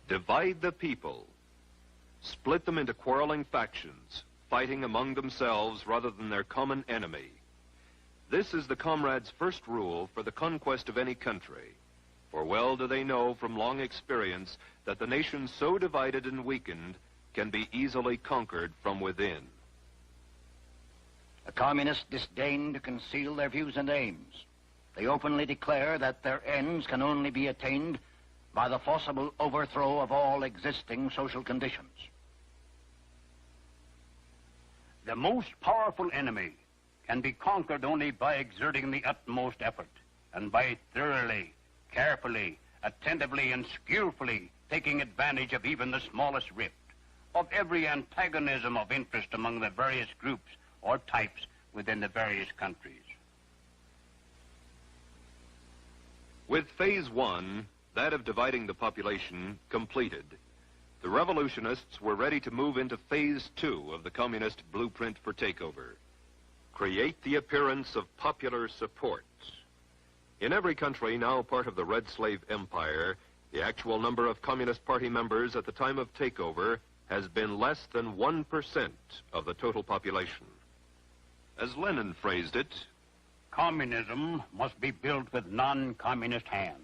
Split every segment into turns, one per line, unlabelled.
Divide the people. Split them into quarreling factions, fighting among themselves rather than their common enemy. This is the comrades' first rule for the conquest of any country. For well do they know from long experience that the nation so divided and weakened can be easily conquered from within.
The communists disdain to conceal their views and aims. They openly declare that their ends can only be attained by the forcible overthrow of all existing social conditions.
The most powerful enemy can be conquered only by exerting the utmost effort and by thoroughly, carefully, attentively, and skillfully taking advantage of even the smallest rift, of every antagonism of interest among the various groups or types within the various countries.
With phase one, that of dividing the population, completed, the revolutionists were ready to move into phase two of the communist blueprint for takeover. Create the appearance of popular support. In every country now part of the Red Slave Empire, the actual number of Communist Party members at the time of takeover has been less than 1% of the total population. As Lenin phrased it,
communism must be built with non-communist hands.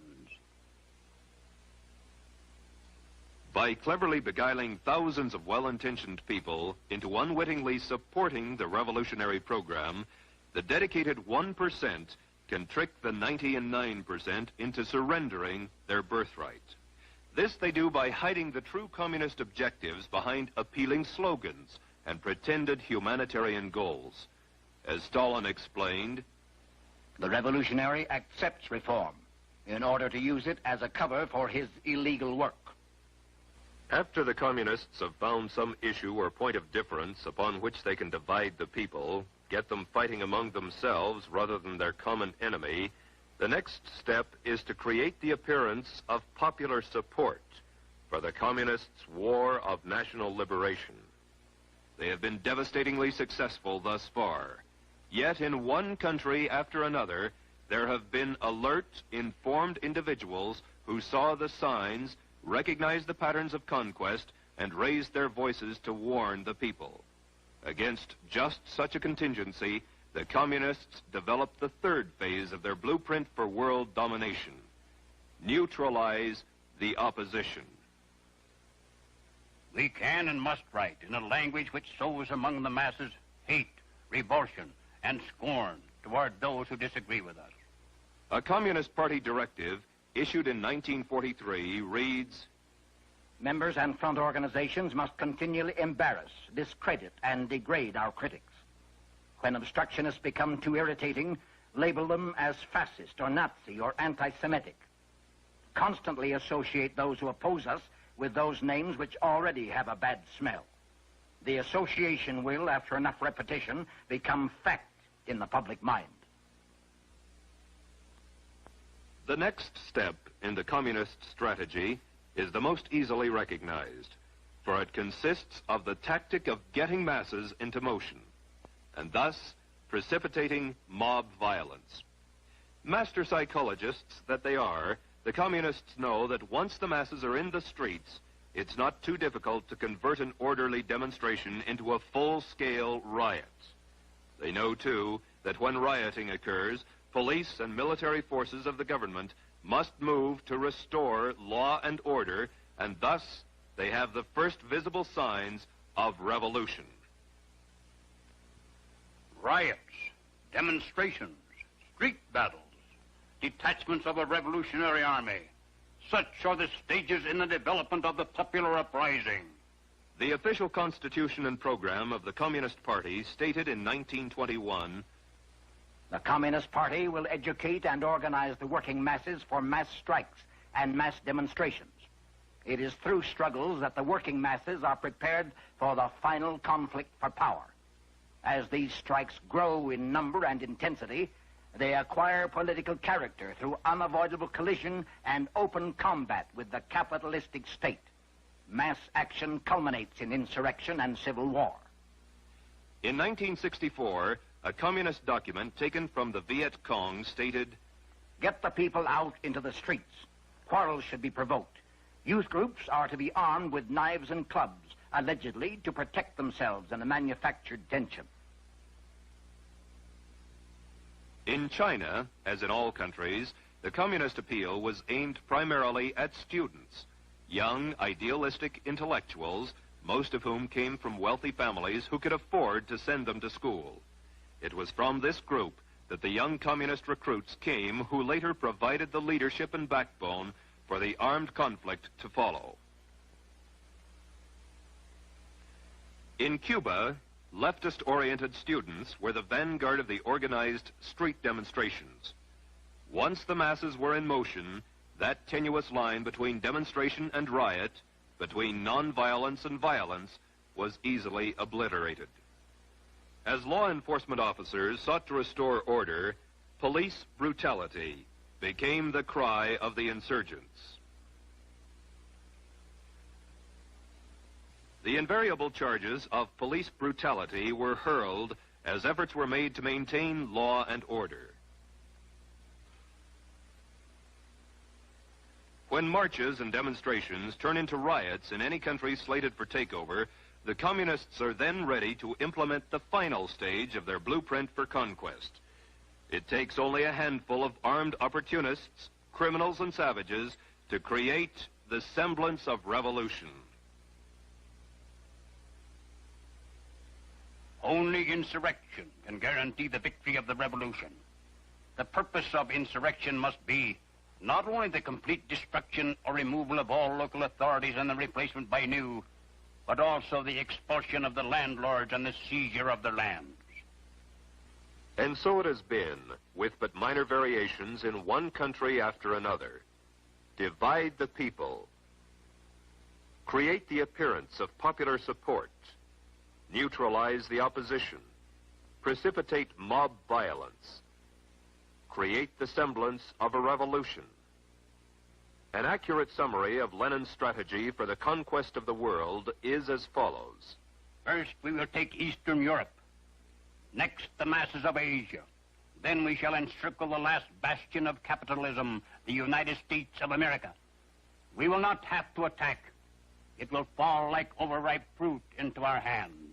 By cleverly beguiling thousands of well-intentioned people into unwittingly supporting the revolutionary program, the dedicated 1% can trick the 99% into surrendering their birthright. This they do by hiding the true communist objectives behind appealing slogans and pretended humanitarian goals. As Stalin explained,
the revolutionary accepts reform in order to use it as a cover for his illegal work.
After the communists have found some issue or point of difference upon which they can divide the people, get them fighting among themselves rather than their common enemy, the next step is to create the appearance of popular support for the communists' war of national liberation. They have been devastatingly successful thus far. Yet in one country after another, there have been alert, informed individuals who saw the signs, recognized the patterns of conquest, and raised their voices to warn the people. Against just such a contingency, the communists developed the third phase of their blueprint for world domination: neutralize the opposition.
We can and must write in a language which sows among the masses hate, revulsion, and scorn toward those who disagree with us.
A Communist Party directive issued in 1943 reads,
members and front organizations must continually embarrass, discredit, and degrade our critics. When obstructionists become too irritating, label them as fascist or Nazi or anti-Semitic. Constantly associate those who oppose us with those names which already have a bad smell. The association will, after enough repetition, become fact in the public mind.
The next step in the communist strategy is the most easily recognized, for it consists of the tactic of getting masses into motion, and thus precipitating mob violence. Master psychologists that they are, the communists know that once the masses are in the streets, it's not too difficult to convert an orderly demonstration into a full-scale riot. They know, too, that when rioting occurs, police and military forces of the government must move to restore law and order, and thus they have the first visible signs of revolution.
Riots, demonstrations, street battles, detachments of a revolutionary army. Such are the stages in the development of the popular uprising.
The official constitution and program of the Communist Party stated in 1921,
the Communist Party will educate and organize the working masses for mass strikes and mass demonstrations. It is through struggles that the working masses are prepared for the final conflict for power. As these strikes grow in number and intensity, they acquire political character through unavoidable collision and open combat with the capitalistic state. Mass action culminates in insurrection and civil war.
In 1964, a communist document taken from the Viet Cong stated,
get the people out into the streets. Quarrels should be provoked. Youth groups are to be armed with knives and clubs, allegedly to protect themselves in a manufactured tension.
In China, as in all countries, the communist appeal was aimed primarily at students, young, idealistic intellectuals, most of whom came from wealthy families who could afford to send them to school. It was from this group that the young communist recruits came who later provided the leadership and backbone for the armed conflict to follow. In Cuba, leftist-oriented students were the vanguard of the organized street demonstrations. Once the masses were in motion, that tenuous line between demonstration and riot, between nonviolence and violence, was easily obliterated. As law enforcement officers sought to restore order, police brutality became the cry of the insurgents. The invariable charges of police brutality were hurled as efforts were made to maintain law and order. When marches and demonstrations turn into riots in any country slated for takeover, the communists are then ready to implement the final stage of their blueprint for conquest. It takes only a handful of armed opportunists, criminals, and savages to create the semblance of revolution.
Only insurrection can guarantee the victory of the revolution. The purpose of insurrection must be not only the complete destruction or removal of all local authorities and the replacement by new, but also the expulsion of the landlords and the seizure of their lands.
And so it has been, with but minor variations in one country after another. Divide the people. Create the appearance of popular support. Neutralize the opposition. Precipitate mob violence. Create the semblance of a revolution. An accurate summary of Lenin's strategy for the conquest of the world is as follows.
First, we will take Eastern Europe. Next, the masses of Asia. Then we shall encircle the last bastion of capitalism, the United States of America. We will not have to attack. It will fall like overripe fruit into our hands.